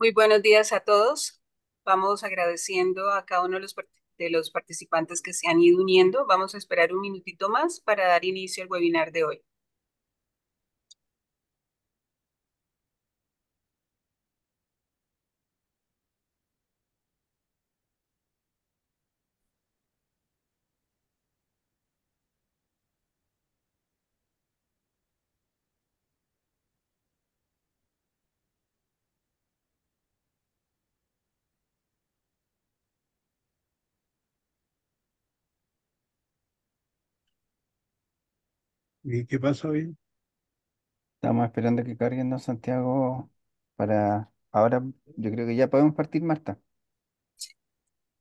Muy buenos días a todos. Vamos agradeciendo a cada uno de los participantes que se han ido uniendo. Vamos a esperar un minutito más para dar inicio al webinar de hoy. ¿Y qué pasa hoy? Estamos esperando que carguen, ¿no, Santiago? Para ahora, yo creo que ya podemos partir, Marta.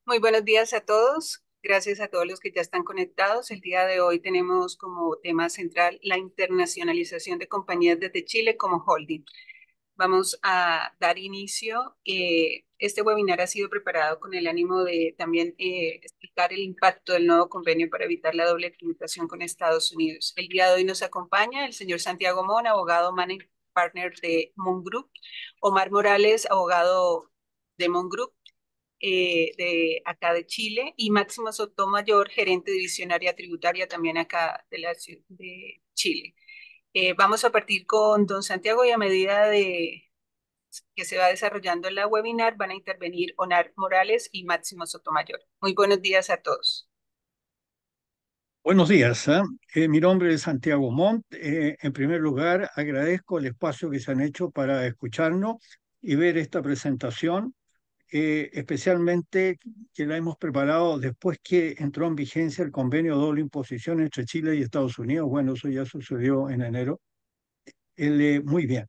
Muy buenos días a todos. Gracias a todos los que ya están conectados. El día de hoy tenemos como tema central la internacionalización de compañías desde Chile como holding. Vamos a dar inicio. Este webinar ha sido preparado con el ánimo de también explicar el impacto del nuevo convenio para evitar la doble tributación con Estados Unidos. El día de hoy nos acompaña el señor Santiago Mon, abogado managing partner de Mon Group, Omar Morales, abogado de Mon Group, de acá de Chile, y Máximo Sotomayor, gerente divisionaria tributaria también acá de de Chile. Vamos a partir con don Santiago y a medida de que se va desarrollando la webinar van a intervenir Onar Morales y Máximo Sotomayor. Muy buenos días a todos. Buenos días, ¿ah? Mi nombre es Santiago Montt. En primer lugar, agradezco el espacio que se han hecho para escucharnos y ver esta presentación, especialmente que la hemos preparado después que entró en vigencia el convenio de doble imposición entre Chile y Estados Unidos. Bueno, eso ya sucedió en enero. Muy bien.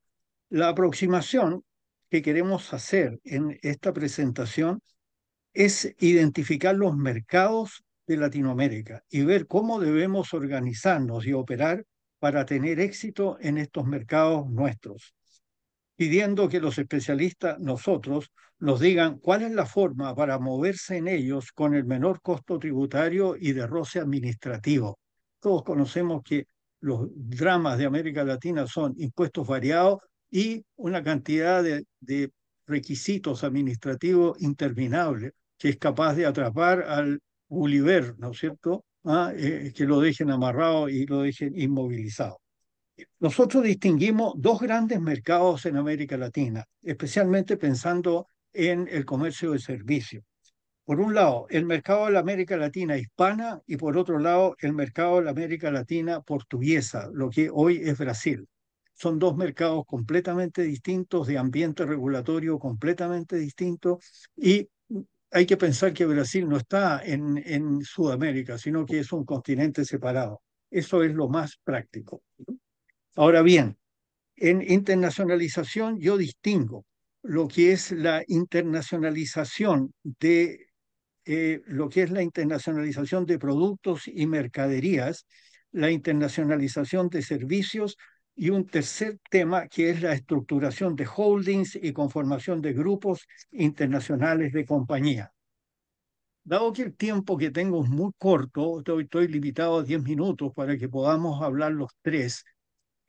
La aproximación que queremos hacer en esta presentación es identificar los mercados de Latinoamérica y ver cómo debemos organizarnos y operar para tener éxito en estos mercados nuestros, pidiendo que los especialistas, nosotros, nos digan cuál es la forma para moverse en ellos con el menor costo tributario y de roce administrativo. Todos conocemos que los dramas de América Latina son impuestos variados y una cantidad de requisitos administrativos interminables que es capaz de atrapar al Gulliver, ¿no es cierto? Que lo dejen amarrado y lo dejen inmovilizado. Nosotros distinguimos dos grandes mercados en América Latina, especialmente pensando en el comercio de servicios. Por un lado, el mercado de la América Latina hispana y por otro lado, el mercado de la América Latina portuguesa, lo que hoy es Brasil. Son dos mercados completamente distintos, de ambiente regulatorio completamente distinto y hay que pensar que Brasil no está en Sudamérica, sino que es un continente separado. Eso es lo más práctico. Ahora bien, en internacionalización yo distingo lo que es la internacionalización de lo que es la internacionalización de productos y mercaderías, la internacionalización de servicios y un tercer tema que es la estructuración de holdings y conformación de grupos internacionales de compañía. Dado que el tiempo que tengo es muy corto, estoy limitado a 10 minutos para que podamos hablar los tres.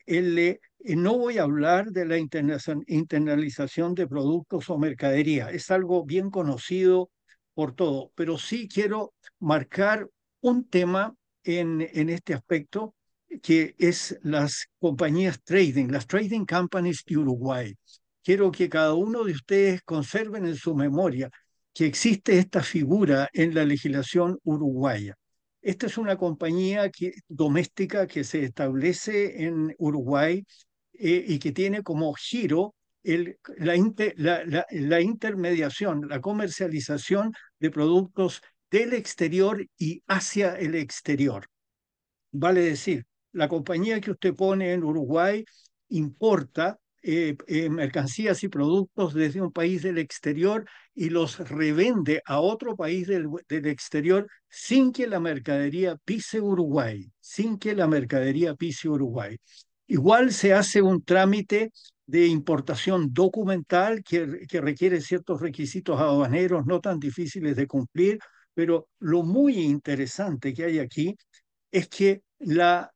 No voy a hablar de la internalización de productos o mercadería, es algo bien conocido por todo, pero sí quiero marcar un tema en este aspecto, que es las compañías trading, las trading companies de Uruguay. Quiero que cada uno de ustedes conserven en su memoria que existe esta figura en la legislación uruguaya. Esta es una compañía doméstica que se establece en Uruguay, y que tiene como giro la intermediación, la comercialización de productos del exterior y hacia el exterior. Vale decir, la compañía que usted pone en Uruguay importa mercancías y productos desde un país del exterior y los revende a otro país del exterior sin que la mercadería pise Uruguay, sin que la mercadería pise Uruguay. Igual se hace un trámite de importación documental que requiere ciertos requisitos aduaneros no tan difíciles de cumplir, pero lo muy interesante que hay aquí es que la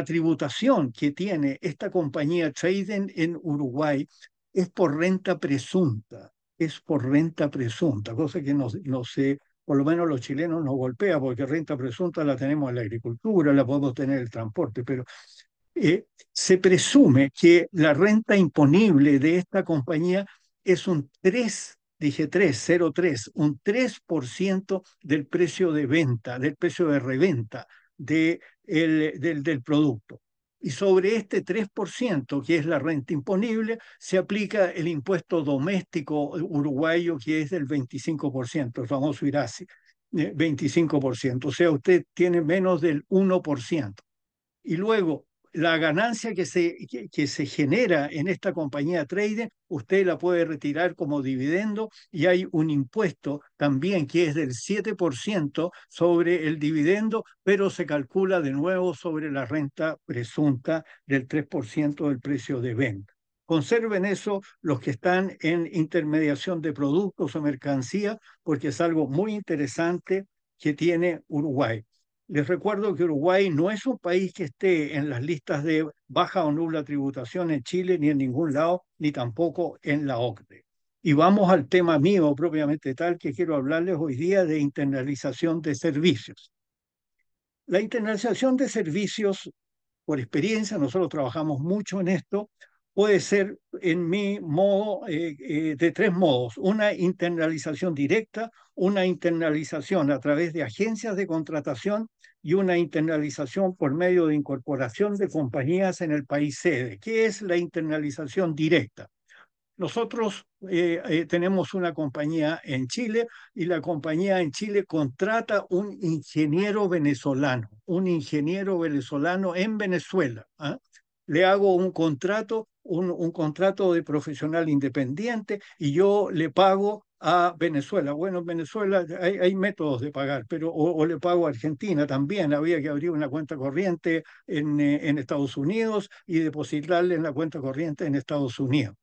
tributación que tiene esta compañía Trading en Uruguay es por renta presunta, es por renta presunta, cosa que no sé, por lo menos los chilenos nos golpea, porque renta presunta la tenemos en la agricultura, la podemos tener en el transporte, pero se presume que la renta imponible de esta compañía es un 3, dije 3, 0,3, un 3% del precio de venta, del precio de reventa del producto. Y sobre este 3%, que es la renta imponible, se aplica el impuesto doméstico uruguayo, que es del 25%, el famoso IRASI, 25%. O sea, usted tiene menos del 1%. Y luego, la ganancia que se genera en esta compañía trading, usted la puede retirar como dividendo y hay un impuesto también que es del 7% sobre el dividendo, pero se calcula de nuevo sobre la renta presunta del 3% del precio de venta. Conserven eso los que están en intermediación de productos o mercancías, porque es algo muy interesante que tiene Uruguay. Les recuerdo que Uruguay no es un país que esté en las listas de baja o nula tributación en Chile, ni en ningún lado, ni tampoco en la OCDE. Y vamos al tema mío propiamente tal, que quiero hablarles hoy día de internalización de servicios. La internalización de servicios, por experiencia, nosotros trabajamos mucho en esto, puede ser en mi modo de tres modos. Una internalización directa, una internalización a través de agencias de contratación y una internalización por medio de incorporación de compañías en el país sede. ¿Qué es la internalización directa? Nosotros tenemos una compañía en Chile y la compañía en Chile contrata un ingeniero venezolano en Venezuela. ¿Ah? Le hago un contrato de profesional independiente y yo le pago a Venezuela. Bueno, en Venezuela hay métodos de pagar, pero o le pago a Argentina también. Había que abrir una cuenta corriente en Estados Unidos y depositarle en la cuenta corriente en Estados Unidos.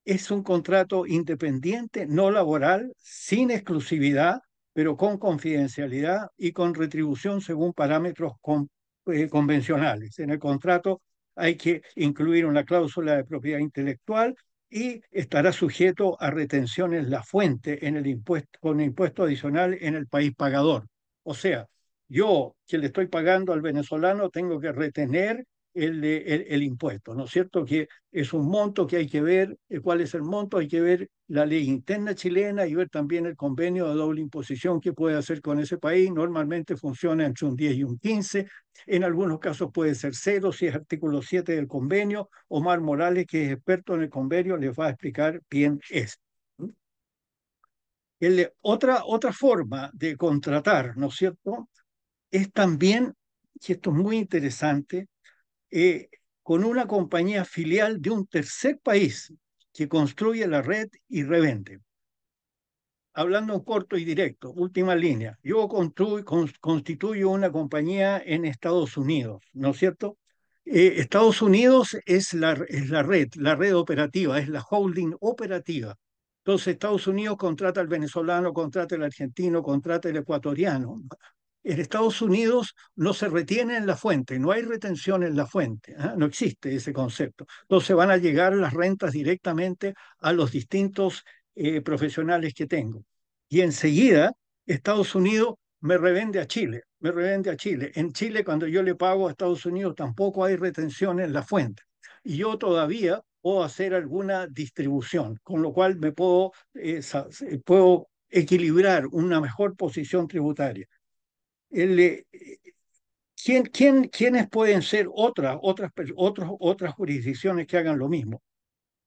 Es un contrato independiente, no laboral, sin exclusividad, pero con confidencialidad y con retribución según parámetros convencionales. En el contrato hay que incluir una cláusula de propiedad intelectual y estará sujeto a retención en la fuente en el impuesto, con impuesto adicional en el país pagador. O sea, yo que le estoy pagando al venezolano tengo que retener el impuesto, ¿no es cierto? Que es un monto que hay que ver, cuál es el monto, hay que ver la ley interna chilena y ver también el convenio de doble imposición que puede hacer con ese país. Normalmente funciona entre un 10 y un 15, en algunos casos puede ser cero si es artículo 7 del convenio. Omar Morales, que es experto en el convenio, les va a explicar bien esto. Otra forma de contratar, ¿no es cierto? Es también, y esto es muy interesante, eh, con una compañía filial de un tercer país que construye la red y revende. Hablando en corto y directo, última línea, yo constituyo una compañía en Estados Unidos, ¿no es cierto? Estados Unidos es la red operativa, es la holding operativa. Entonces Estados Unidos contrata al venezolano, contrata al argentino, contrata al ecuatoriano. En Estados Unidos no se retiene en la fuente, no hay retención en la fuente, ¿eh? No existe ese concepto. Entonces van a llegar las rentas directamente a los distintos profesionales que tengo. Y enseguida Estados Unidos me revende a Chile, me revende a Chile. En Chile, cuando yo le pago a Estados Unidos, tampoco hay retención en la fuente. Y yo todavía puedo hacer alguna distribución, con lo cual puedo equilibrar una mejor posición tributaria. El, ¿Quiénes pueden ser otras jurisdicciones que hagan lo mismo?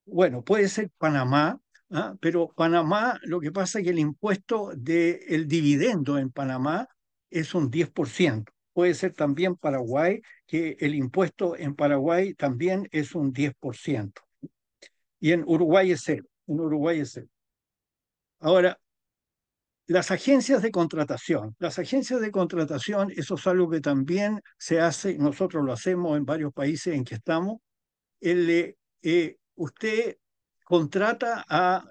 Bueno, puede ser Panamá, ¿ah? Pero Panamá, lo que pasa es que el impuesto del dividendo en Panamá es un 10%. Puede ser también Paraguay, que el impuesto en Paraguay también es un 10%. Y en Uruguay es cero. En Uruguay es cero. Ahora, las agencias de contratación. Las agencias de contratación, eso es algo que también se hace, nosotros lo hacemos en varios países en que estamos. Usted contrata a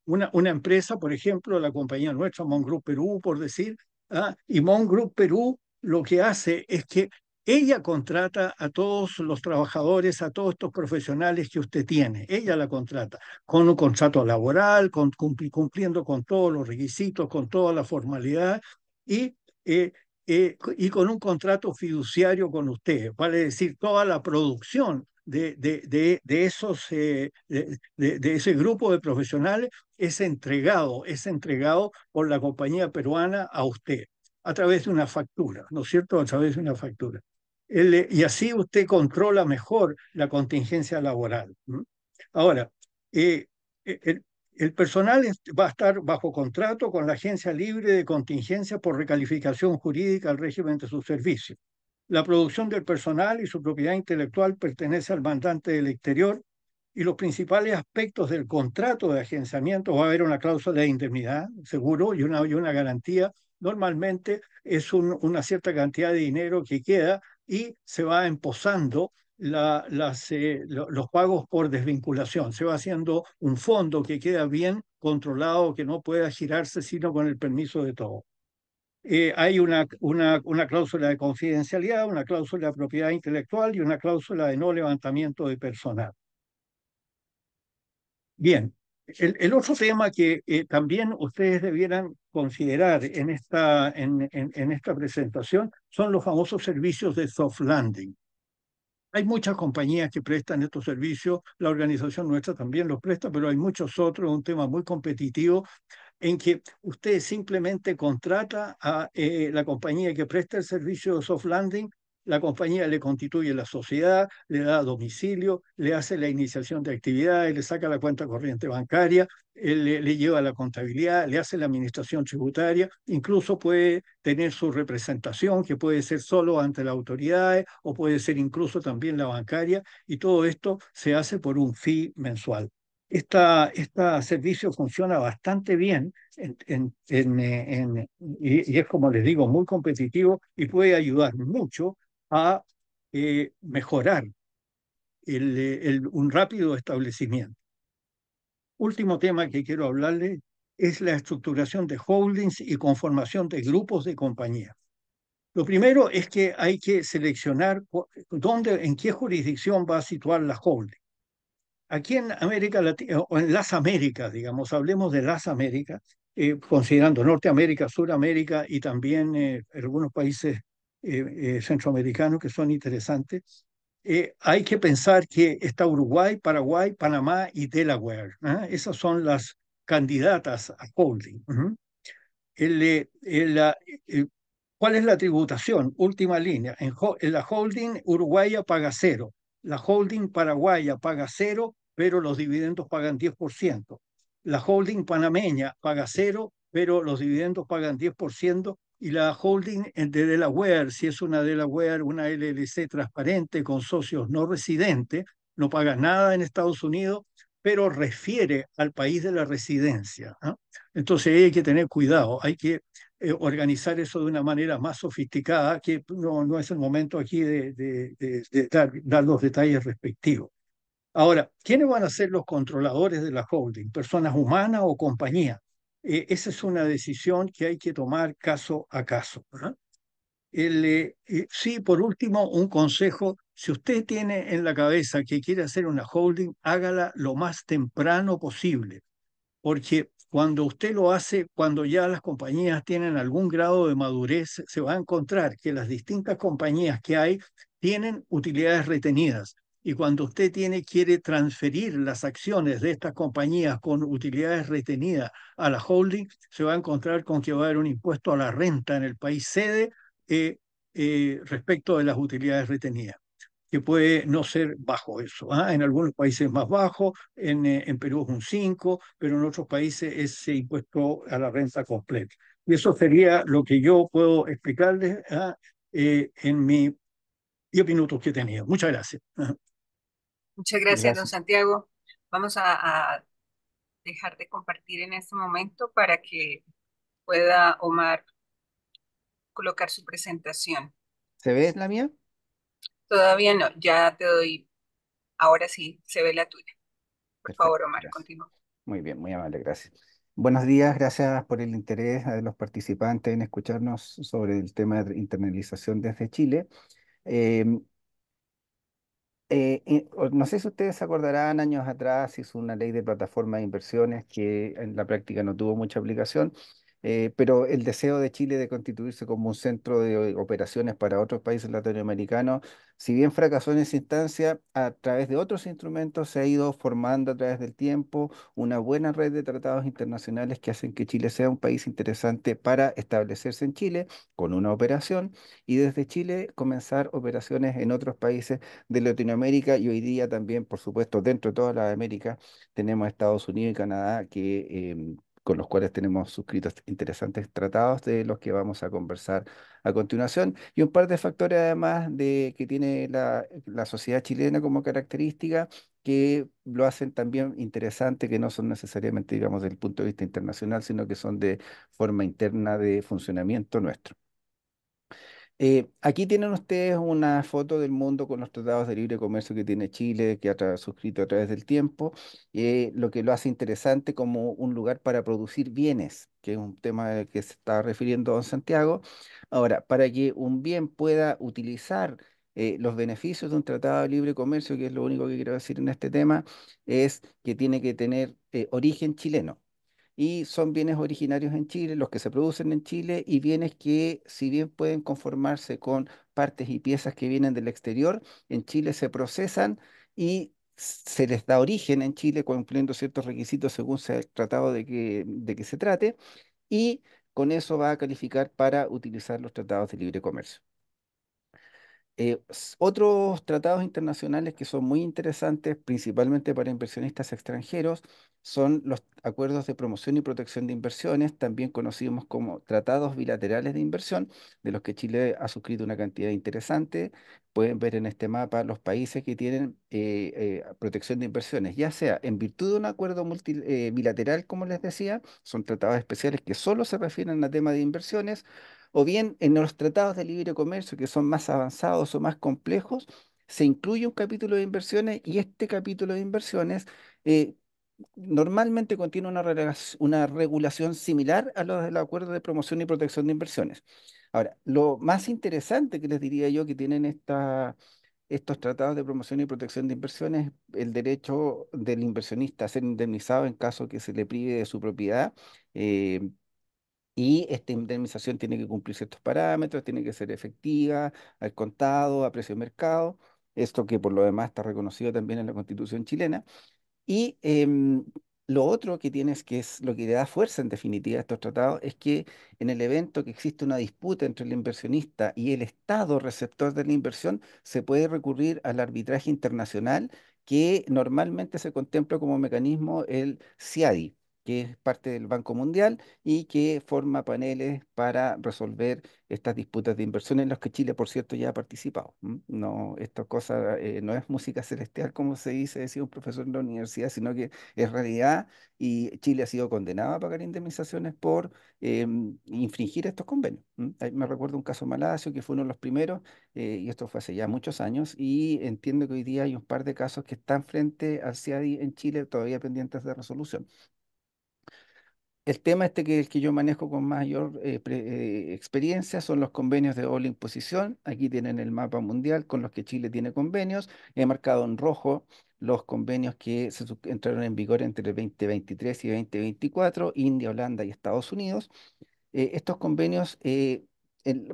una empresa, por ejemplo, la compañía nuestra, Mon Group Perú, por decir, ¿ah? Y Mon Group Perú lo que hace es que Ella contrata a todos los trabajadores, a todos estos profesionales que usted tiene. Ella la contrata con un contrato laboral, cumpliendo con todos los requisitos, con toda la formalidad y, y con un contrato fiduciario con usted. Vale decir, toda la producción de esos, de ese grupo de profesionales es entregado por la compañía peruana a usted a través de una factura, ¿no es cierto? A través de una factura. Y así usted controla mejor la contingencia laboral. ¿M? Ahora, eh, el, el personal va a estar bajo contrato con la Agencia Libre de Contingencia por recalificación jurídica al régimen de su servicio. La producción del personal y su propiedad intelectual pertenece al mandante del exterior y los principales aspectos del contrato de agenciamiento, va a haber una cláusula de indemnidad, seguro, y una garantía. Normalmente es una cierta cantidad de dinero que queda y se va emposando los pagos por desvinculación. Se va haciendo un fondo que queda bien controlado, que no pueda girarse sino con el permiso de todos. Hay una cláusula de confidencialidad, una cláusula de propiedad intelectual y una cláusula de no levantamiento de personal. Bien, el otro tema que también ustedes debieran considerar en esta presentación son los famosos servicios de soft landing. Hay muchas compañías que prestan estos servicios, la organización nuestra también los presta, pero hay muchos otros, un tema muy competitivo en que usted simplemente contrata a la compañía que presta el servicio de soft landing, la compañía le constituye la sociedad, le da domicilio, le hace la iniciación de actividades, le saca la cuenta corriente bancaria, le lleva la contabilidad, le hace la administración tributaria, incluso puede tener su representación, que puede ser solo ante las autoridades o puede ser incluso también la bancaria, y todo esto se hace por un fee mensual. Este servicio funciona bastante bien y es, como les digo, muy competitivo y puede ayudar mucho a mejorar un rápido establecimiento. Último tema que quiero hablarle es la estructuración de holdings y conformación de grupos de compañías. Lo primero es que hay que seleccionar en qué jurisdicción va a situar la holding. Aquí en América Latina, o en las Américas, digamos, hablemos de las Américas, considerando Norteamérica, Suramérica y también algunos países centroamericanos que son interesantes, hay que pensar que está Uruguay, Paraguay, Panamá y Delaware. ¿Ah? Esas son las candidatas a holding. Ujú. El, eh, el, la- eh, ¿Cuál es la tributación? Última línea. En la holding uruguaya paga cero. La holding paraguaya paga cero, pero los dividendos pagan 10%. La holding panameña paga cero, pero los dividendos pagan 10%. Y la holding de Delaware, si es una Delaware, una LLC transparente con socios no residentes, no paga nada en Estados Unidos, pero refiere al país de la residencia. ¿Ah? Entonces hay que tener cuidado, hay que organizar eso de una manera más sofisticada, que no es el momento aquí de dar los detalles respectivos. Ahora, ¿quiénes van a ser los controladores de la holding? ¿Personas humanas o compañías? Esa es una decisión que hay que tomar caso a caso. ¿Ah? Sí, por último, un consejo. Si usted tiene en la cabeza que quiere hacer una holding, hágala lo más temprano posible, porque cuando usted lo hace, cuando ya las compañías tienen algún grado de madurez, se va a encontrar que las distintas compañías que hay tienen utilidades retenidas. Y cuando usted quiere transferir las acciones de estas compañías con utilidades retenidas a la holding, se va a encontrar con que va a haber un impuesto a la renta en el país sede eh, respecto de las utilidades retenidas, que puede no ser bajo eso. ¿Ah? En algunos países más bajo, en Perú es un 5, pero en otros países es impuesto a la renta completa. Y eso sería lo que yo puedo explicarles en mis 10 minutos que he tenido. Muchas gracias. Ajá. Muchas gracias, don Gracias. Santiago. Vamos a dejar de compartir en este momento para que pueda Omar colocar su presentación. ¿Se ve la mía? Todavía no, ya te doy, ahora sí, se ve la tuya. Por favor, Perfecto, Omar, gracias. continúa. Muy bien, muy amable, gracias. Buenos días, gracias por el interés de los participantes en escucharnos sobre el tema de internalización desde Chile. Em, no sé si ustedes se acordarán, años atrás se hizo una ley de plataforma de inversiones que en la práctica no tuvo mucha aplicación, pero el deseo de Chile de constituirse como un centro de operaciones para otros países latinoamericanos, si bien fracasó en esa instancia, a través de otros instrumentos se ha ido formando a través del tiempo una buena red de tratados internacionales que hacen que Chile sea un país interesante para establecerse en Chile con una operación y desde Chile comenzar operaciones en otros países de Latinoamérica y hoy día también, por supuesto, dentro de toda la América, tenemos Estados Unidos y Canadá con los cuales tenemos suscritos interesantes tratados de los que vamos a conversar a continuación y un par de factores además de que tiene la sociedad chilena como característica que lo hacen también interesante, que no son necesariamente, digamos, desde el punto de vista internacional, sino que son de forma interna de funcionamiento nuestro. Aquí tienen ustedes una foto del mundo con los tratados de libre comercio que tiene Chile, que ha suscrito a través del tiempo, lo que lo hace interesante como un lugar para producir bienes, que es un tema al que se está refiriendo don Santiago. Ahora, para que un bien pueda utilizar los beneficios de un tratado de libre comercio, que es lo único que quiero decir en este tema, es que tiene que tener origen chileno y son bienes originarios en Chile, los que se producen en Chile y bienes que si bien pueden conformarse con partes y piezas que vienen del exterior, en Chile se procesan y se les da origen en Chile cumpliendo ciertos requisitos según sea el tratado de que se trate y con eso va a calificar para utilizar los tratados de libre comercio. Otros tratados internacionales que son muy interesantes, principalmente para inversionistas extranjeros, son los acuerdos de promoción y protección de inversiones, también conocidos como tratados bilaterales de inversión, de los que Chile ha suscrito una cantidad interesante. Pueden ver en este mapa los países que tienen protección de inversiones, ya sea en virtud de un acuerdo bilateral, como les decía, son tratados especiales que solo se refieren a temas de inversiones o bien en los tratados de libre comercio que son más avanzados o más complejos, se incluye un capítulo de inversiones y este capítulo de inversiones eh, normalmente contiene una regulación similar a lo del acuerdo de promoción y protección de inversiones. Ahora, lo más interesante que les diría yo que tienen estos tratados de promoción y protección de inversiones, el derecho del inversionista a ser indemnizado en caso que se le prive de su propiedad. eh, y esta indemnización tiene que cumplir ciertos parámetros, tiene que ser efectiva, al contado, a precio de mercado, esto que por lo demás está reconocido también en la Constitución chilena. Y lo otro que tienes, que es lo que le da fuerza en definitiva a estos tratados, es que en el evento que existe una disputa entre el inversionista y el Estado receptor de la inversión, se puede recurrir al arbitraje internacional que normalmente se contempla como mecanismo el CIADI, que es parte del Banco Mundial y que forma paneles para resolver estas disputas de inversión en las que Chile, por cierto, ya ha participado. No, esta cosa no es música celestial, como se dice, decía un profesor en la universidad, sino que es realidad y Chile ha sido condenado a pagar indemnizaciones por infringir estos convenios. Ahí me recuerdo un caso Malasio, que fue uno de los primeros, y esto fue hace ya muchos años, y entiendo que hoy día hay un par de casos que están frente al CIADI en Chile todavía pendientes de resolución. El tema este que el que yo manejo con mayor experiencia son los convenios de doble imposición. Aquí tienen el mapa mundial con los que Chile tiene convenios. He marcado en rojo los convenios que entraron en vigor entre el 2023 y 2024, India, Holanda y Estados Unidos. Estos convenios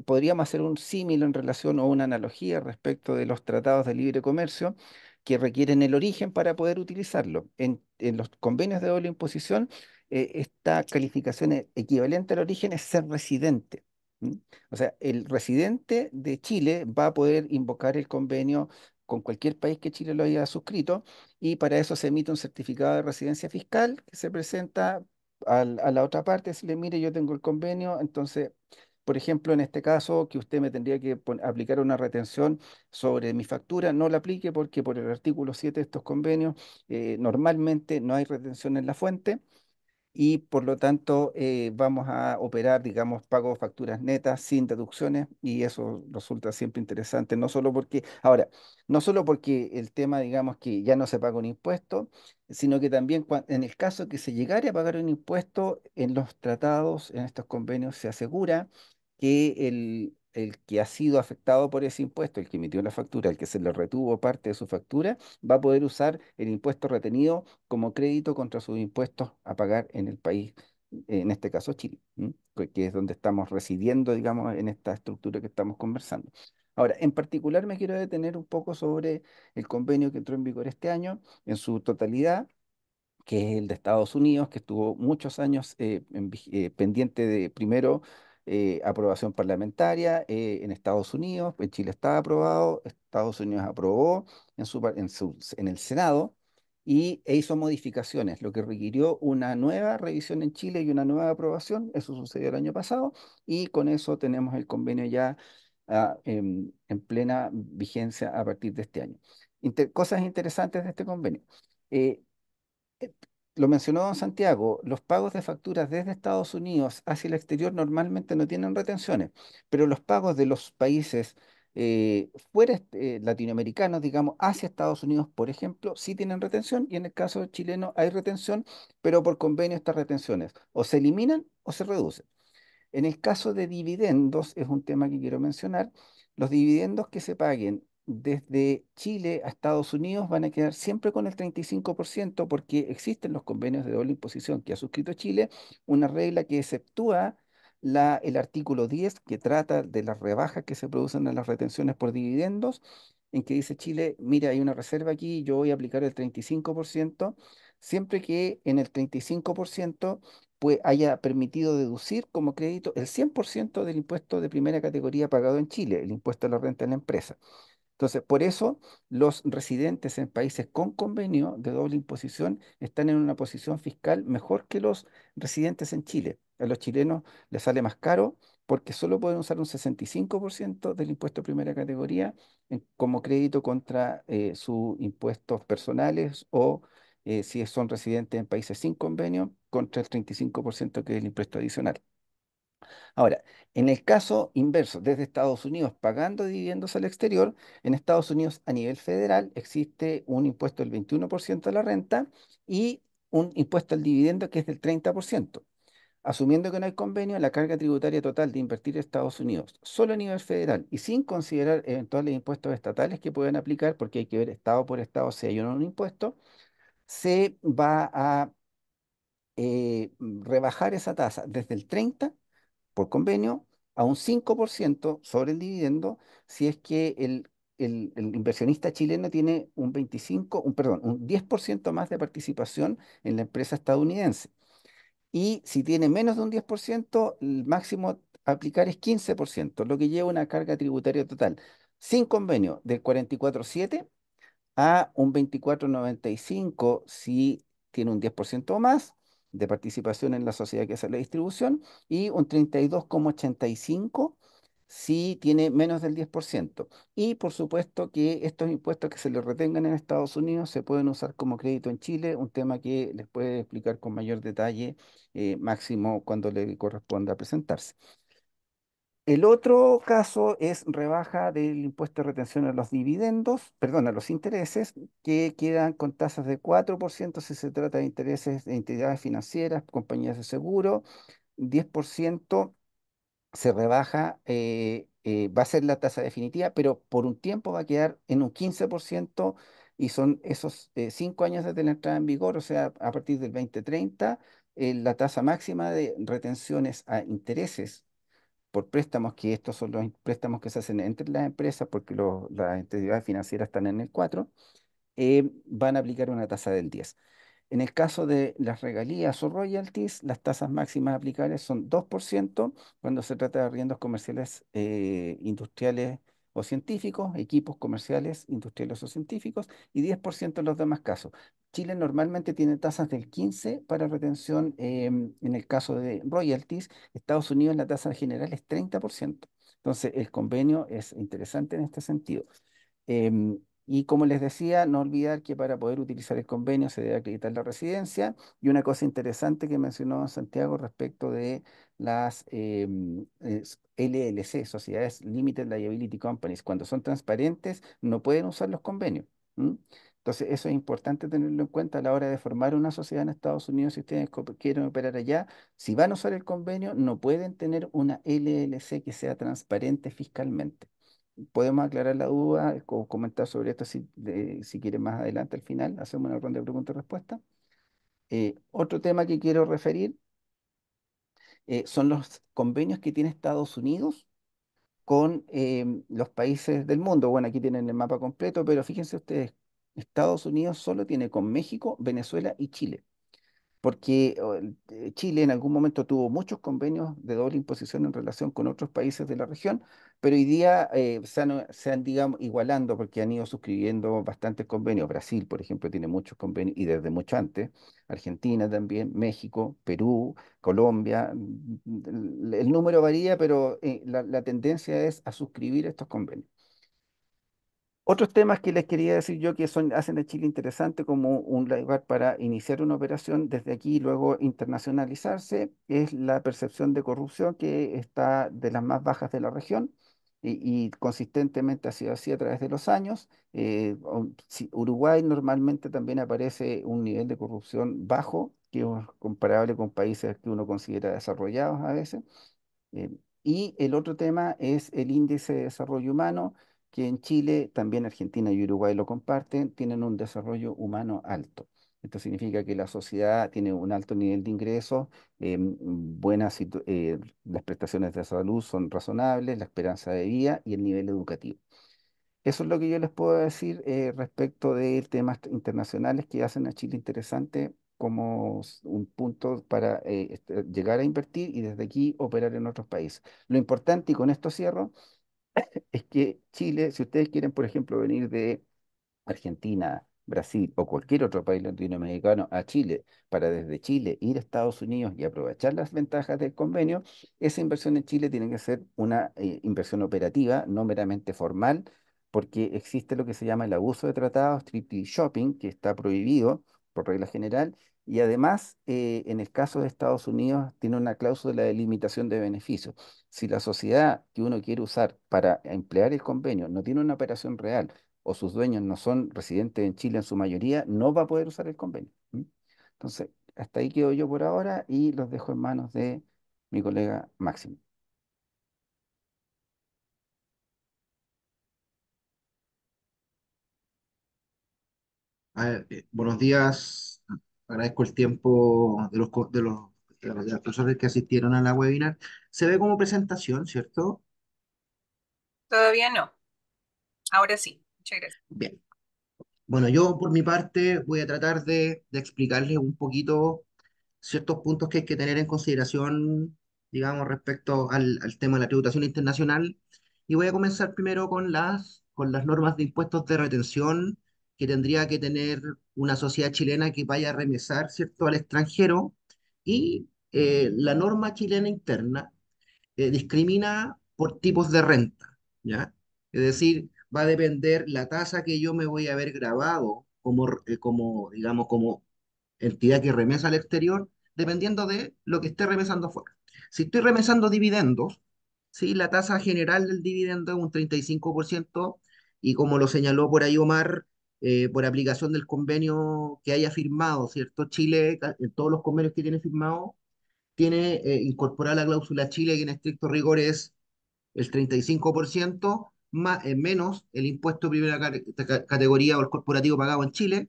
podríamos hacer un símil en relación o una analogía respecto de los tratados de libre comercio que requieren el origen para poder utilizarlo. En los convenios de doble imposición, esta calificación equivalente al origen es ser residente. ¿M? O sea, el residente de Chile va a poder invocar el convenio con cualquier país que Chile lo haya suscrito y para eso se emite un certificado de residencia fiscal que se presenta a la otra parte, decirle, mire, yo tengo el convenio, entonces, por ejemplo, en este caso, que usted me tendría que aplicar una retención sobre mi factura, no la aplique porque por el artículo 7 de estos convenios, normalmente no hay retención en la fuente y por lo tanto vamos a operar, digamos, pago de facturas netas sin deducciones y eso resulta siempre interesante, no solo porque, ahora, no solo porque el tema, digamos, que ya no se paga un impuesto, sino que también en el caso que se llegare a pagar un impuesto, en los tratados, en estos convenios, se asegura que el que ha sido afectado por ese impuesto, el que emitió la factura, el que se le retuvo parte de su factura, va a poder usar el impuesto retenido como crédito contra sus impuestos a pagar en el país, en este caso Chile, ¿m? Que es donde estamos residiendo, digamos, en esta estructura que estamos conversando. Ahora, en particular me quiero detener un poco sobre el convenio que entró en vigor este año en su totalidad, que es el de Estados Unidos, que estuvo muchos años pendiente de, primero, aprobación parlamentaria en Estados Unidos. En Chile estaba aprobado, Estados Unidos aprobó en el Senado e hizo modificaciones, lo que requirió una nueva revisión en Chile y una nueva aprobación. Eso sucedió el año pasado y con eso tenemos el convenio ya en plena vigencia a partir de este año. Cosas interesantes de este convenio. Eh, eh, lo mencionó don Santiago, los pagos de facturas desde Estados Unidos hacia el exterior normalmente no tienen retenciones, pero los pagos de los países fuera latinoamericanos, digamos, hacia Estados Unidos, por ejemplo, sí tienen retención y en el caso chileno hay retención, pero por convenio estas retenciones o se eliminan o se reducen. En el caso de dividendos, es un tema que quiero mencionar, los dividendos que se paguen desde Chile a Estados Unidos van a quedar siempre con el 35% porque existen los convenios de doble imposición que ha suscrito Chile, una regla que exceptúa el artículo 10 que trata de las rebajas que se producen en las retenciones por dividendos, en que dice Chile, mira, hay una reserva aquí, yo voy a aplicar el 35%, siempre que en el 35% pues haya permitido deducir como crédito el 100% del impuesto de primera categoría pagado en Chile, el impuesto a la renta de la empresa. Entonces, por eso los residentes en países con convenio de doble imposición están en una posición fiscal mejor que los residentes en Chile. A los chilenos les sale más caro porque solo pueden usar un 65% del impuesto de primera categoría como crédito contra sus impuestos personales o si son residentes en países sin convenio, contra el 35% que es el impuesto adicional. Ahora, en el caso inverso, desde Estados Unidos pagando dividendos al exterior, en Estados Unidos a nivel federal existe un impuesto del 21% a la renta y un impuesto al dividendo que es del 30%. Asumiendo que no hay convenio, la carga tributaria total de invertir en Estados Unidos, solo a nivel federal y sin considerar eventuales impuestos estatales que puedan aplicar, porque hay que ver estado por estado si hay o no un impuesto, se va a rebajar esa tasa desde el 30 por convenio a un 5% sobre el dividendo si es que el inversionista chileno tiene un 25, perdón, un 10% más de participación en la empresa estadounidense. Y si tiene menos de un 10%, el máximo a aplicar es 15%, lo que lleva una carga tributaria total sin convenio del 44,7 a un 24,95 si tiene un 10% o más de participación en la sociedad que hace la distribución y un 32,85 si tiene menos del 10%. Y por supuesto que estos impuestos que se les retengan en Estados Unidos se pueden usar como crédito en Chile, un tema que les puede explicar con mayor detalle Máximo cuando le corresponda presentarse. El otro caso es rebaja del impuesto de retención a los dividendos, perdón, a los intereses, que quedan con tasas de 4% si se trata de intereses de entidades financieras, compañías de seguro, 10% se rebaja, va a ser la tasa definitiva, pero por un tiempo va a quedar en un 15% y son esos 5 años desde la entrada en vigor, o sea, a partir del 2030, la tasa máxima de retenciones a intereses por préstamos, que estos son los préstamos que se hacen entre las empresas, porque las entidades financieras están en el 4, van a aplicar una tasa del 10. En el caso de las regalías o royalties, las tasas máximas aplicables son 2% cuando se trata de arriendos comerciales, industriales o científicos, equipos comerciales, industriales o científicos, y 10% en los demás casos. Chile normalmente tiene tasas del 15% para retención en el caso de royalties. Estados Unidos la tasa general es 30%. Entonces, el convenio es interesante en este sentido. Y como les decía, no olvidar que para poder utilizar el convenio se debe acreditar la residencia. Y una cosa interesante que mencionó Santiago respecto de las LLC, Sociedades Limited Liability Companies, cuando son transparentes, no pueden usar los convenios. ¿M? Entonces, eso es importante tenerlo en cuenta a la hora de formar una sociedad en Estados Unidos. Si ustedes quieren operar allá, si van a usar el convenio, no pueden tener una LLC que sea transparente fiscalmente. Podemos aclarar la duda o comentar sobre esto si quieren más adelante al final. Hacemos una ronda de preguntas y respuestas. Otro tema que quiero referir son los convenios que tiene Estados Unidos con los países del mundo. Bueno, aquí tienen el mapa completo, pero fíjense ustedes, Estados Unidos solo tiene con México, Venezuela y Chile porque Chile en algún momento tuvo muchos convenios de doble imposición en relación con otros países de la región, pero hoy día se han, digamos, igualando porque han ido suscribiendo bastantes convenios. Brasil, por ejemplo, tiene muchos convenios y desde mucho antes. Argentina también, México, Perú, Colombia. El número varía, pero la tendencia es a suscribir estos convenios. Otros temas que les quería decir yo que hacen a Chile interesante como un lugar para iniciar una operación desde aquí y luego internacionalizarse es la percepción de corrupción que está de las más bajas de la región y consistentemente ha sido así a través de los años. Uruguay normalmente también aparece un nivel de corrupción bajo, que es comparable con países que uno considera desarrollados a veces. Eh, y el otro tema es el índice de desarrollo humano, que en Chile, también Argentina y Uruguay lo comparten, tienen un desarrollo humano alto. Esto significa que la sociedad tiene un alto nivel de ingresos, las prestaciones de salud son razonables, la esperanza de vida y el nivel educativo. Eso es lo que yo les puedo decir respecto de temas internacionales que hacen a Chile interesante como un punto para llegar a invertir y desde aquí operar en otros países. Lo importante, y con esto cierro, es que Chile, si ustedes quieren, por ejemplo, venir de Argentina, Brasil o cualquier otro país latinoamericano a Chile para desde Chile ir a Estados Unidos y aprovechar las ventajas del convenio, esa inversión en Chile tiene que ser una inversión operativa, no meramente formal, porque existe lo que se llama el abuso de tratados, strictly shopping, que está prohibido por regla general. Y además, en el caso de Estados Unidos, tiene una cláusula de limitación de beneficios. Si la sociedad que uno quiere usar para emplear el convenio no tiene una operación real, o sus dueños no son residentes en Chile en su mayoría, no va a poder usar el convenio. ¿M? Entonces, hasta ahí quedo yo por ahora y los dejo en manos de mi colega Máximo. Buenos días. Agradezco el tiempo de las personas que asistieron a la webinar. Se ve como presentación, ¿cierto? Todavía no. Ahora sí. Muchas gracias. Bien. Bueno, yo por mi parte voy a tratar de explicarles un poquito ciertos puntos que hay que tener en consideración, digamos, respecto al tema de la tributación internacional. Y voy a comenzar primero con las normas de impuestos de retención que tendría que tener una sociedad chilena que vaya a remesar, ¿cierto?, al extranjero. Y la norma chilena interna discrimina por tipos de renta, ¿ya? Es decir, va a depender la tasa que yo me voy a haber grabado digamos, como entidad que remesa al exterior, dependiendo de lo que esté remesando afuera. Si estoy remesando dividendos, ¿sí? La tasa general del dividendo es un 35% y como lo señaló por ahí Omar, por aplicación del convenio que haya firmado, ¿cierto? Chile, en todos los convenios que tiene firmado, tiene incorporada la cláusula Chile, que en estricto rigor es el 35% menos el impuesto de primera categoría o el corporativo pagado en Chile,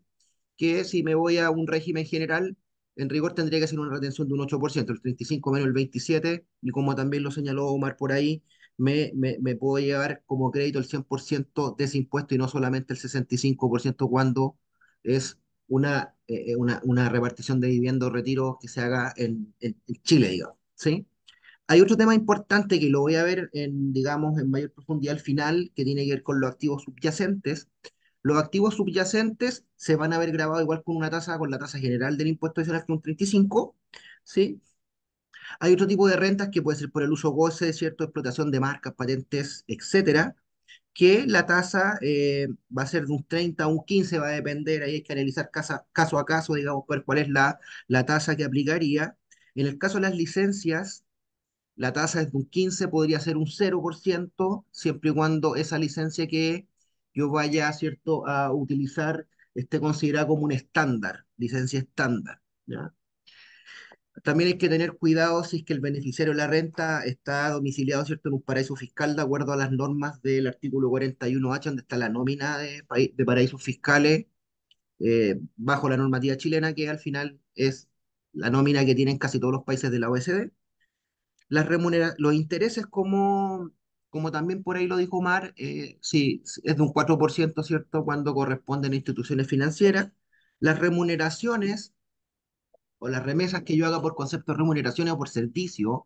que si me voy a un régimen general, en rigor tendría que ser una retención de un 8%, el 35 menos el 27, y como también lo señaló Omar por ahí, me puedo llevar como crédito el 100% de ese impuesto y no solamente el 65% cuando es una repartición de vivienda o retiro que se haga en Chile, digamos, ¿sí? Hay otro tema importante que lo voy a ver digamos, en mayor profundidad al final, que tiene que ver con los activos subyacentes. Los activos subyacentes se van a ver grabados igual con la tasa general del impuesto adicional que es un 35, ¿sí? Hay otro tipo de rentas que puede ser por el uso goce, ¿cierto? Explotación de marcas, patentes, etcétera, que la tasa va a ser de un 30 a un 15, va a depender, ahí hay que analizar caso a caso, digamos, ver cuál es la tasa que aplicaría. En el caso de las licencias, la tasa es de un 15, podría ser un 0%, siempre y cuando esa licencia que yo vaya, ¿cierto?, a utilizar esté considerada como un estándar, licencia estándar, ¿ya? También hay que tener cuidado si es que el beneficiario de la renta está domiciliado, ¿cierto?, en un paraíso fiscal de acuerdo a las normas del artículo 41H, donde está la nómina de paraísos fiscales bajo la normativa chilena, que al final es la nómina que tienen casi todos los países de la OECD. Los intereses, como también por ahí lo dijo Omar, sí, es de un 4%, ¿cierto?, cuando corresponden a instituciones financieras. Las remuneraciones o las remesas que yo haga por concepto de remuneraciones o por servicio,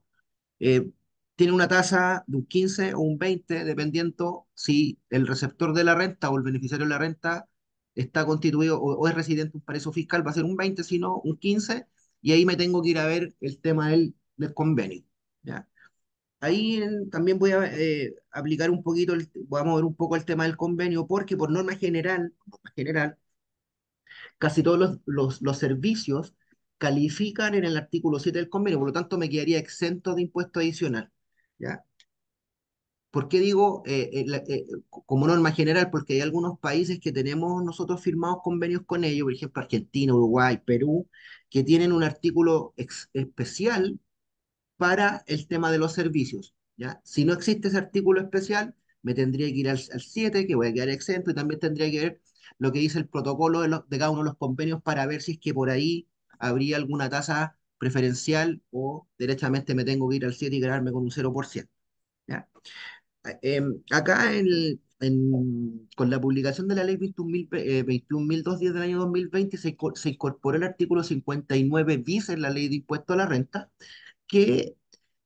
eh, tiene una tasa de un 15 o un 20, dependiendo si el receptor de la renta o el beneficiario de la renta está constituido o es residente en un paraíso fiscal, va a ser un 20, si no un 15, y ahí me tengo que ir a ver el tema del convenio, ¿ya? Ahí también voy a aplicar un poquito, voy a mover un poco el tema del convenio, porque por norma general, casi todos los servicios califican en el artículo 7 del convenio, por lo tanto me quedaría exento de impuesto adicional, ¿ya? ¿Por qué digo como norma general? Porque hay algunos países que tenemos nosotros firmados convenios con ellos, por ejemplo Argentina, Uruguay, Perú, que tienen un artículo especial para el tema de los servicios, ¿ya? Si no existe ese artículo especial, me tendría que ir al 7, que voy a quedar exento, y también tendría que ver lo que dice el protocolo de cada uno de los convenios para ver si es que por ahí habría alguna tasa preferencial o derechamente me tengo que ir al 7 y quedarme con un 0%, ¿ya? Acá con la publicación de la ley 21.210 del año 2020 se incorporó el artículo 59 bis en la ley de impuesto a la renta, que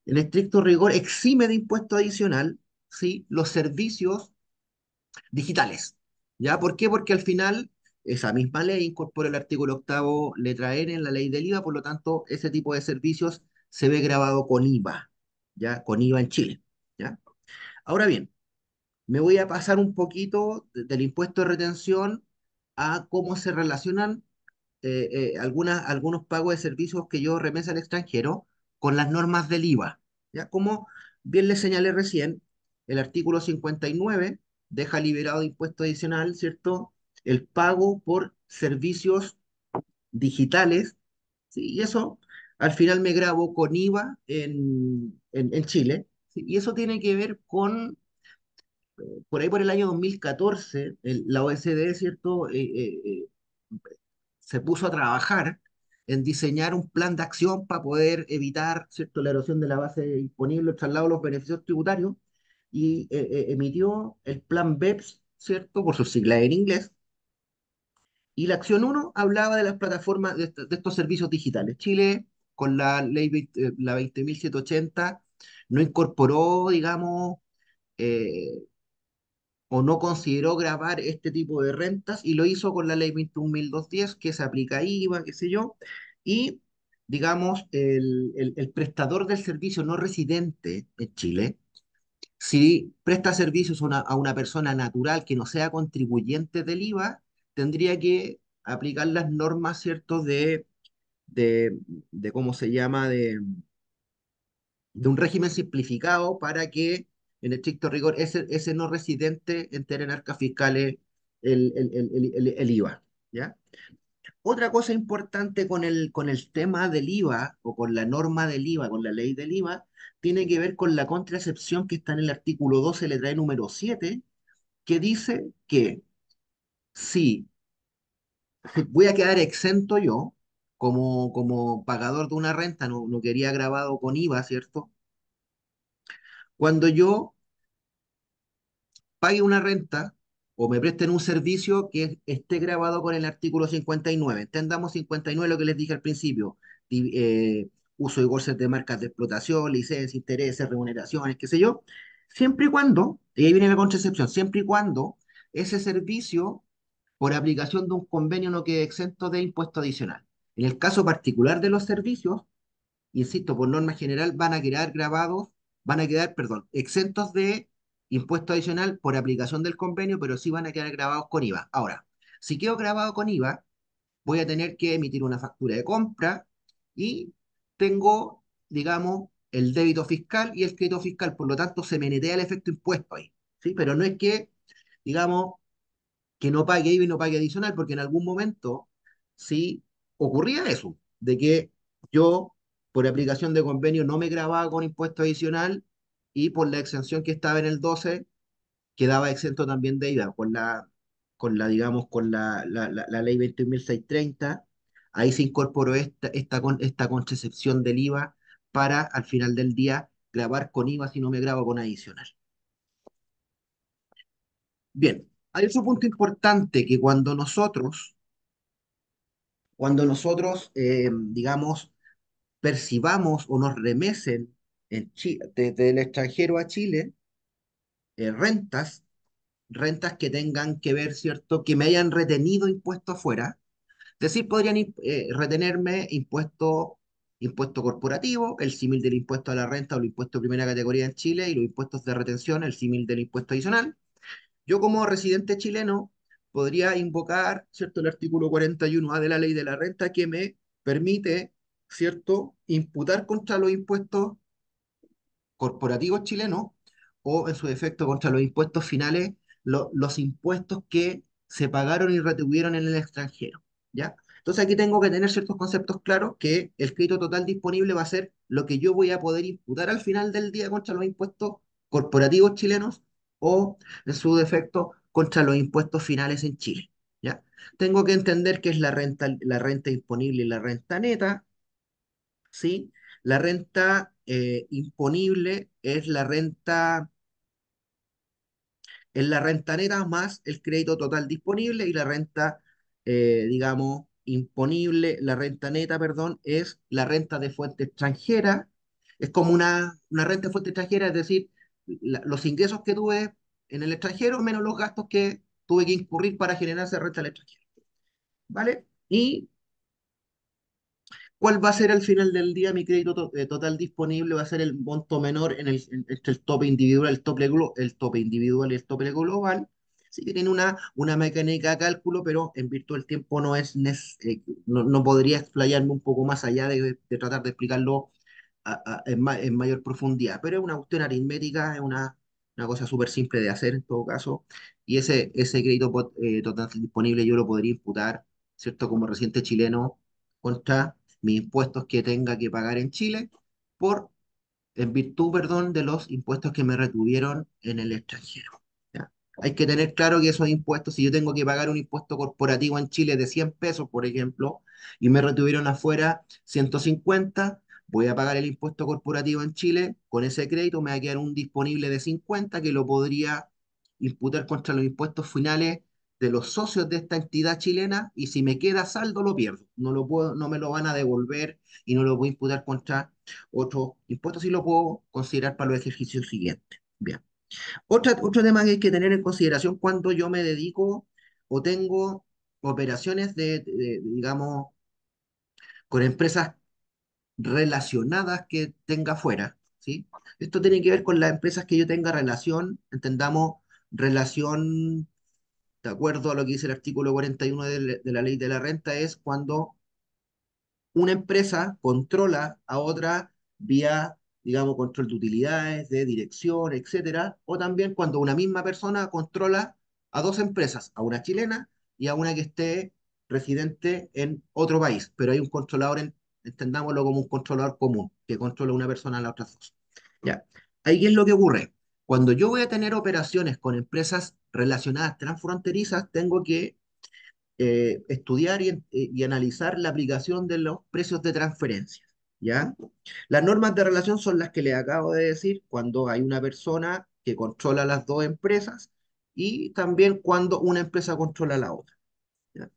en estricto rigor exime de impuesto adicional, ¿sí?, los servicios digitales. ¿Ya? ¿Por qué? Porque al final esa misma ley incorpora el artículo octavo, letra N, en la ley del IVA, por lo tanto, ese tipo de servicios se ve grabado con IVA, ¿ya? Con IVA en Chile, ¿ya? Ahora bien, me voy a pasar un poquito del impuesto de retención a cómo se relacionan algunos pagos de servicios que yo remesa al extranjero con las normas del IVA. ¿Ya? Como bien les señalé recién, el artículo 59 deja liberado de impuesto adicional, ¿cierto?, el pago por servicios digitales, ¿sí? Y eso al final me grabo con IVA en Chile, ¿sí? Y eso tiene que ver con, por ahí por el año 2014, la OECD, ¿cierto?, se puso a trabajar en diseñar un plan de acción para poder evitar, ¿cierto?, la erosión de la base imponible, el traslado de los beneficios tributarios, y emitió el plan BEPS, ¿cierto?, por sus siglas en inglés, y la acción uno hablaba de las plataformas de estos servicios digitales. Chile, con la ley la 20.780, no incorporó, digamos, eh, o no consideró grabar este tipo de rentas y lo hizo con la ley 21.210, que se aplica IVA, qué sé yo, y digamos, el prestador del servicio no residente en Chile, si presta servicios a una persona natural que no sea contribuyente del IVA, tendría que aplicar las normas, ¿cierto?, de, de ¿cómo se llama?, de un régimen simplificado para que, en estricto rigor, ese no residente entere en arcas fiscales el IVA, ¿ya? Otra cosa importante con el tema del IVA o con la norma del IVA, con la ley del IVA, tiene que ver con la contraexcepción que está en el artículo 12, letra E número 7, que dice que si voy a quedar exento yo, como pagador de una renta, no quería grabado con IVA, ¿cierto? Cuando yo pague una renta o me presten un servicio que esté grabado con el artículo 59. Entendamos 59 lo que les dije al principio. Uso y goces de marcas de explotación, licencias, intereses, remuneraciones, qué sé yo. Siempre y cuando, y ahí viene la contraexcepción, siempre y cuando ese servicio, por aplicación de un convenio, no quede exento de impuesto adicional. En el caso particular de los servicios, insisto, por norma general van a quedar, perdón, exentos de impuesto adicional por aplicación del convenio, pero sí van a quedar grabados con IVA. Ahora, si quedo grabado con IVA, voy a tener que emitir una factura de compra y tengo, digamos, el débito fiscal y el crédito fiscal, por lo tanto, se me netea el efecto impuesto ahí, ¿sí? Pero no es que, digamos, que no pague IVA y no pague adicional, porque en algún momento sí ocurría eso, de que yo, por aplicación de convenio, no me grababa con impuesto adicional y por la exención que estaba en el 12 quedaba exento también de IVA, digamos, con la ley 21.630, ahí se incorporó esta contraexcepción del IVA para, al final del día, grabar con IVA si no me grabo con adicional. Bien, hay otro punto importante que digamos, percibamos o nos remesen desde el extranjero a Chile, rentas que tengan que ver, ¿cierto? Que me hayan retenido impuestos afuera. Es decir, podrían retenerme impuesto corporativo, el símil del impuesto a la renta o el impuesto de primera categoría en Chile, y los impuestos de retención, el símil del impuesto adicional. Yo como residente chileno podría invocar, ¿cierto?, el artículo 41A de la ley de la renta que me permite, ¿cierto?, imputar contra los impuestos corporativos chilenos o en su defecto contra los impuestos finales, los impuestos que se pagaron y retuvieron en el extranjero, ¿ya? Entonces aquí tengo que tener ciertos conceptos claros que el crédito total disponible va a ser lo que yo voy a poder imputar al final del día contra los impuestos corporativos chilenos o en su defecto contra los impuestos finales en Chile, ¿ya? Tengo que entender qué es la renta disponible y la renta neta, ¿sí? La renta imponible es la renta neta más el crédito total disponible y la renta, digamos, imponible, la renta neta, perdón, es la renta de fuente extranjera. Es como una renta de fuente extranjera, es decir, los ingresos que tuve en el extranjero menos los gastos que tuve que incurrir para generar esa renta al extranjero. ¿Vale? Y ¿cuál va a ser al final del día mi crédito total disponible? Va a ser el monto menor entre el tope individual, el tope individual y el tope global. Sí que tiene una mecánica de cálculo, pero en virtud del tiempo no podría explayarme un poco más allá de tratar de explicarlo en mayor profundidad. Pero es una cuestión aritmética, es una cosa súper simple de hacer en todo caso. Y ese crédito total disponible yo lo podría imputar, ¿cierto? Como residente chileno contra mis impuestos que tenga que pagar en Chile por, en virtud, perdón, de los impuestos que me retuvieron en el extranjero. ¿Ya? Hay que tener claro que esos impuestos, si yo tengo que pagar un impuesto corporativo en Chile de 100 pesos, por ejemplo, y me retuvieron afuera 150, voy a pagar el impuesto corporativo en Chile, con ese crédito me va a quedar un disponible de 50 que lo podría imputar contra los impuestos finales de los socios de esta entidad chilena y si me queda saldo lo pierdo. No me lo van a devolver y no lo voy a imputar contra otros impuestos y lo puedo considerar para los ejercicios siguientes. Bien. Otro tema que hay que tener en consideración cuando yo me dedico o tengo operaciones digamos, con empresas relacionadas que tenga fuera, ¿sí? Esto tiene que ver con las empresas que yo tenga relación, entendamos relación de acuerdo a lo que dice el artículo 41 de la ley de la renta, es cuando una empresa controla a otra vía, digamos, control de utilidades, de dirección, etcétera, o también cuando una misma persona controla a dos empresas, a una chilena y a una que esté residente en otro país, pero hay un controlador, entendámoslo como un controlador común, que controla una persona a las otras dos. Ya. Ahí, ¿qué es lo que ocurre? Cuando yo voy a tener operaciones con empresas relacionadas transfronterizas, tengo que estudiar y analizar la aplicación de los precios de transferencia, ¿ya? Las normas de relación son las que les acabo de decir cuando hay una persona que controla las dos empresas y también cuando una empresa controla la otra, ¿ya?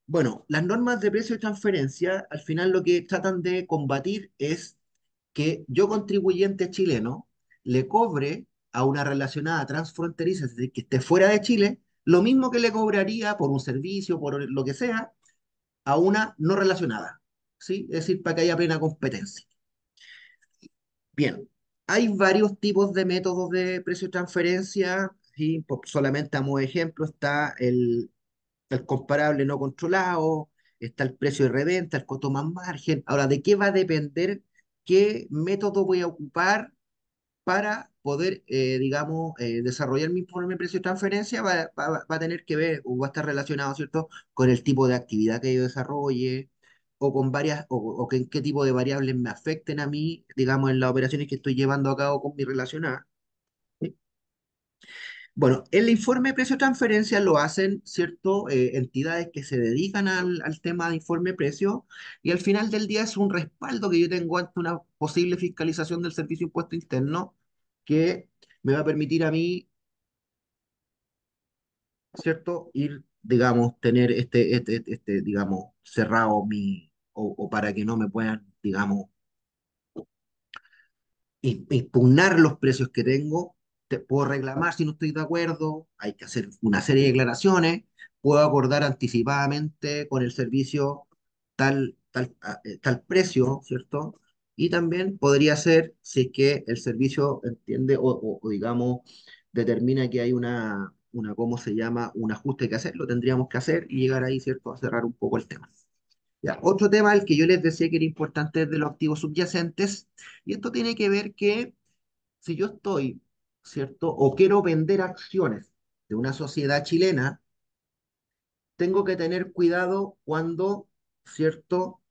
Bueno, las normas de precio de transferencia al final lo que tratan de combatir es que yo contribuyente chileno le cobre a una relacionada transfronteriza, es decir, que esté fuera de Chile, lo mismo que le cobraría por un servicio, por lo que sea, a una no relacionada, ¿sí? Es decir, para que haya plena competencia. Bien, hay varios tipos de métodos de precio de transferencia, ¿sí? Solamente a modo de ejemplo está el comparable no controlado, está el precio de reventa, el costo más margen. Ahora, ¿de qué va a depender qué método voy a ocupar para poder, digamos, desarrollar mi informe de precio de transferencia va a tener que ver o va a estar relacionado, ¿cierto?, con el tipo de actividad que yo desarrolle o con varias, o qué tipo de variables me afecten a mí, digamos, en las operaciones que estoy llevando a cabo con mi relacionada. ¿Sí? Bueno, el informe de precio de transferencia lo hacen, ¿cierto? Entidades que se dedican al tema de informe de precio y al final del día es un respaldo que yo tengo ante una posible fiscalización del Servicio de Impuesto Interno que me va a permitir a mí, ¿cierto? Ir, digamos, tener digamos, cerrado o para que no me puedan, digamos, impugnar los precios que tengo, te puedo reclamar si no estoy de acuerdo, hay que hacer una serie de declaraciones, puedo acordar anticipadamente con el servicio tal precio, ¿cierto? Y también podría ser si es que el servicio entiende o, digamos, determina que hay ¿cómo se llama? Un ajuste que hacer, lo tendríamos que hacer y llegar ahí, ¿cierto? A cerrar un poco el tema. Ya, otro tema al que yo les decía que era importante es de los activos subyacentes, y esto tiene que ver que si yo estoy, ¿cierto? O quiero vender acciones de una sociedad chilena, tengo que tener cuidado cuando, ¿cierto?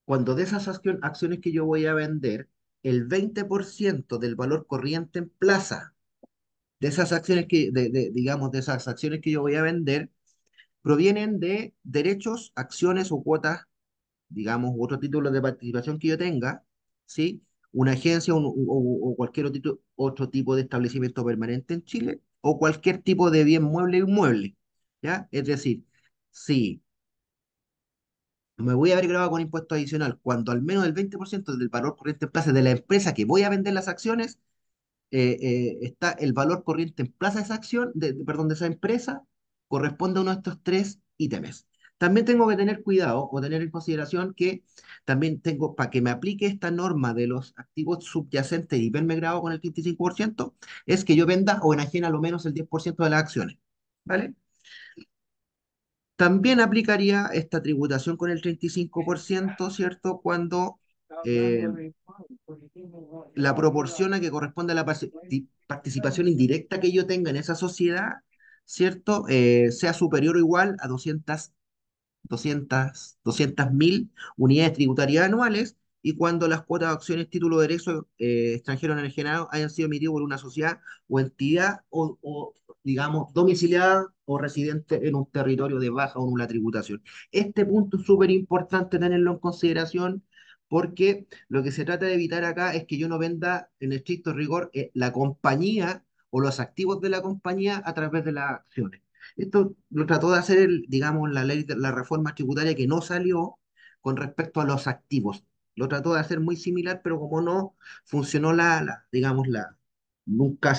Cuando de esas acciones que yo voy a vender, el 20% del valor corriente en plaza de esas acciones digamos, de esas acciones que yo voy a vender, provienen de derechos, acciones o cuotas, digamos, u otro título de participación que yo tenga, ¿sí? Una agencia o cualquier otro tipo de establecimiento permanente en Chile o cualquier tipo de bien mueble o inmueble, ¿ya? Es decir, si me voy a ver grabado con impuesto adicional cuando al menos el 20% del valor corriente en plaza de la empresa que voy a vender las acciones está el valor corriente en plaza de esa acción, perdón, de esa empresa, corresponde a uno de estos tres ítems. También tengo que tener cuidado o tener en consideración que también tengo, para que me aplique esta norma de los activos subyacentes y verme grabado con el 35%, es que yo venda o enajene a lo menos el 10% de las acciones. ¿Vale? También aplicaría esta tributación con el 35%, ¿cierto? Cuando eh, la proporción a que corresponde a la participación indirecta que yo tenga en esa sociedad, ¿cierto? Sea superior o igual a 200.000 unidades tributarias anuales y cuando las cuotas de acciones, título de derecho extranjero en el general hayan sido emitidos por una sociedad o entidad digamos, domiciliada o residente en un territorio de baja o nula tributación. Este punto es súper importante tenerlo en consideración porque lo que se trata de evitar acá es que yo no venda en estricto rigor la compañía o los activos de la compañía a través de las acciones. Esto lo trató de hacer, digamos, la ley de la reforma tributaria que no salió con respecto a los activos. Lo trató de hacer muy similar, pero como no funcionó digamos, nunca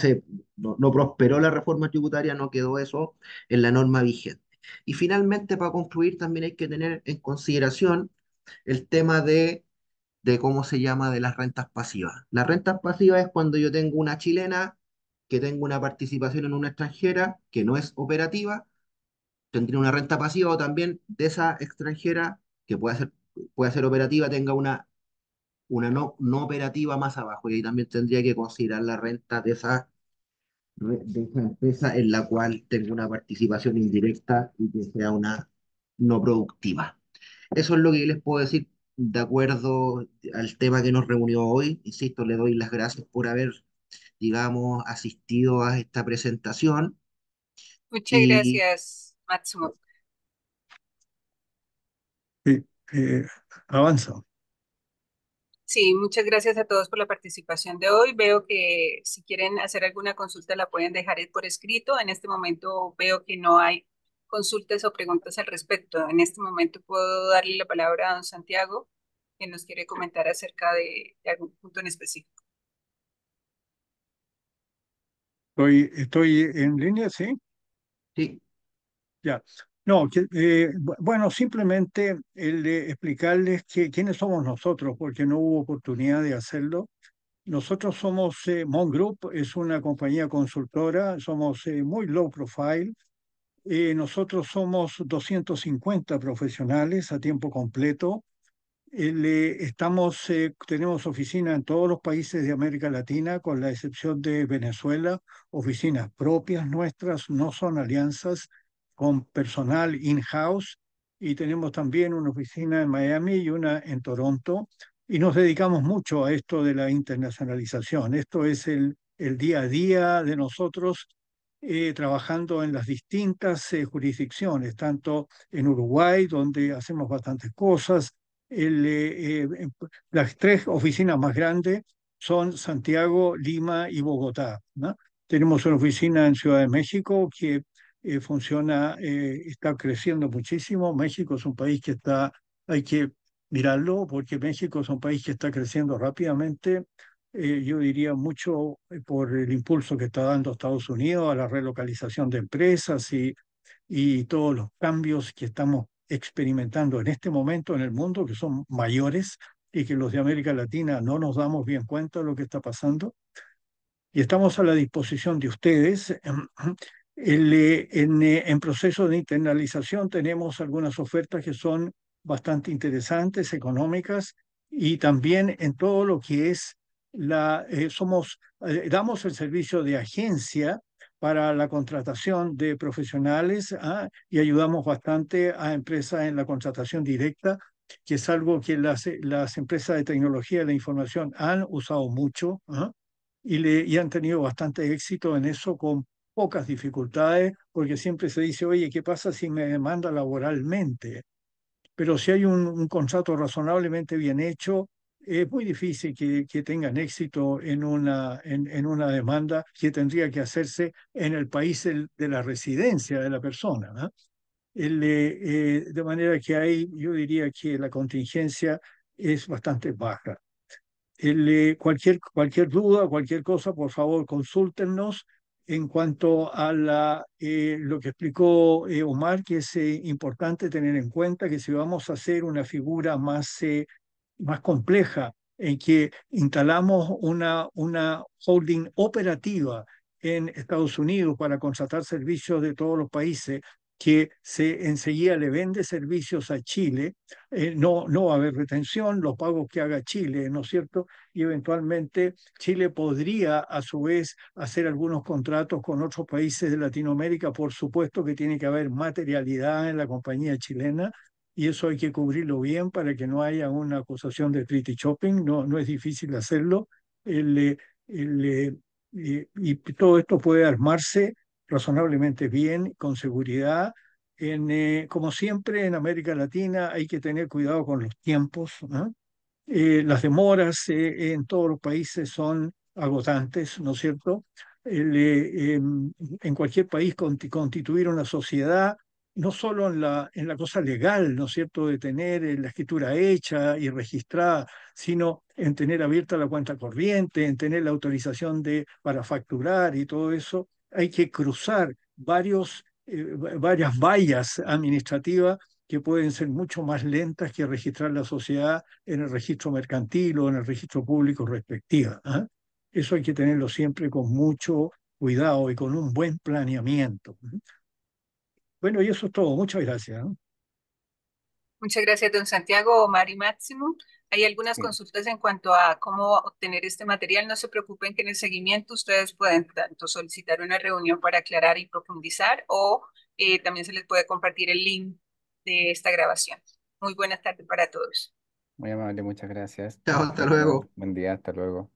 no prosperó la reforma tributaria, no quedó eso en la norma vigente. Y finalmente, para concluir, también hay que tener en consideración el tema de cómo se llama, de las rentas pasivas. Las rentas pasivas es cuando yo tengo una chilena que tengo una participación en una extranjera que no es operativa, tendría una renta pasiva o también de esa extranjera que puede ser operativa, tenga una no operativa más abajo. Y ahí también tendría que considerar la renta de esa empresa en la cual tengo una participación indirecta y que sea una no productiva. Eso es lo que yo les puedo decir de acuerdo al tema que nos reunió hoy. Insisto, le doy las gracias por haber, digamos, asistido a esta presentación Muchas y gracias, Máximo. Sí, eh, avanza. Sí, muchas gracias a todos por la participación de hoy. Veo que si quieren hacer alguna consulta la pueden dejar por escrito. En este momento veo que no hay consultas o preguntas al respecto. En este momento puedo darle la palabra a don Santiago, que nos quiere comentar acerca de algún punto en específico. Estoy en línea, ¿sí? sí, Ya. No, bueno, simplemente el de explicarles quiénes somos nosotros, porque no hubo oportunidad de hacerlo. Nosotros somos Mon Group, es una compañía consultora, somos muy low profile. Nosotros somos 250 profesionales a tiempo completo. Tenemos oficinas en todos los países de América Latina, con la excepción de Venezuela, oficinas propias nuestras, no son alianzas, con personal in-house, y tenemos también una oficina en Miami y una en Toronto, y nos dedicamos mucho a esto de la internacionalización. Esto es el día a día de nosotros, trabajando en las distintas jurisdicciones, tanto en Uruguay, donde hacemos bastantes cosas. Las tres oficinas más grandes son Santiago, Lima y Bogotá, ¿no? Tenemos una oficina en Ciudad de México que está creciendo muchísimo. México es un país que hay que mirarlo, porque México es un país que está creciendo rápidamente. Yo diría mucho por el impulso que está dando Estados Unidos a la relocalización de empresas y todos los cambios que estamos experimentando en este momento en el mundo, que son mayores y que los de América Latina no nos damos bien cuenta de lo que está pasando. Y estamos a la disposición de ustedes. En proceso de internalización tenemos algunas ofertas que son bastante interesantes, económicas, y también en todo lo que es damos el servicio de agencia para la contratación de profesionales, y ayudamos bastante a empresas en la contratación directa, que es algo que las empresas de tecnología de la información han usado mucho, y han tenido bastante éxito en eso, con pocas dificultades, porque siempre se dice, oye, ¿qué pasa si me demanda laboralmente? Pero si hay un contrato razonablemente bien hecho, es muy difícil que tengan éxito en una demanda que tendría que hacerse en el país de la residencia de la persona, ¿no? De manera que yo diría que la contingencia es bastante baja. Cualquier duda, cualquier cosa, por favor, consúltenos. En cuanto a lo que explicó Omar, que es importante tener en cuenta que si vamos a hacer una figura más compleja, en que instalamos una holding operativa en Estados Unidos para contratar servicios de todos los países, que enseguida le vende servicios a Chile, no va a haber retención, los pagos que haga Chile, ¿no es cierto? Y eventualmente Chile podría a su vez hacer algunos contratos con otros países de Latinoamérica. Por supuesto que tiene que haber materialidad en la compañía chilena, y eso hay que cubrirlo bien para que no haya una acusación de treaty shopping. No es difícil hacerlo. El, eh, el, y todo esto puede armarse razonablemente bien, con seguridad. Como siempre en América Latina hay que tener cuidado con los tiempos, ¿no? Las demoras en todos los países son agotantes, ¿no es cierto? En cualquier país constituir una sociedad, no solo en la cosa legal, ¿no es cierto?, de tener la escritura hecha y registrada, sino en tener abierta la cuenta corriente, en tener la autorización para facturar y todo eso. Hay que cruzar varias vallas administrativas que pueden ser mucho más lentas que registrar la sociedad en el registro mercantil o en el registro público respectiva, ¿ah? Eso hay que tenerlo siempre con mucho cuidado y con un buen planeamiento. Bueno, y eso es todo. Muchas gracias, ¿no? Muchas gracias, don Santiago, Omar y Máximo. Hay algunas Sí. consultas en cuanto a cómo obtener este material. No se preocupen que en el seguimiento ustedes pueden tanto solicitar una reunión para aclarar y profundizar, o también se les puede compartir el link de esta grabación. Muy buenas tardes para todos. Muy amable, muchas gracias. Chao, Que hasta tengan luego. buen día, hasta luego.